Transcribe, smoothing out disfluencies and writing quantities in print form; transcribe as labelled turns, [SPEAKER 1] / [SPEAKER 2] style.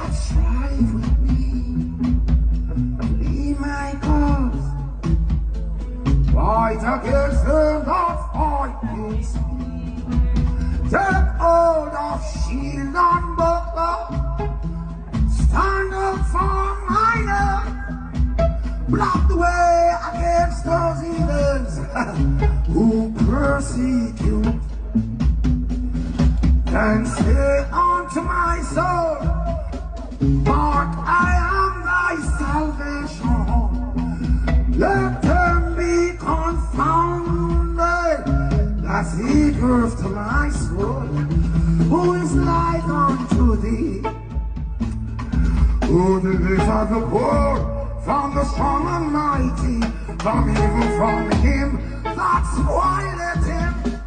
[SPEAKER 1] that strive with me. Plead my cause. Fight against them that fight against me. Take hold of shield and buckler. Stand up for mine. Block the way against those heathens who persecute. And say unto my soul, Mark, I am thy salvation. Let them be confounded that seekers to my soul. Who is like unto thee? Who deliver the poor from the strong and mighty, from evil from him that spoileth him?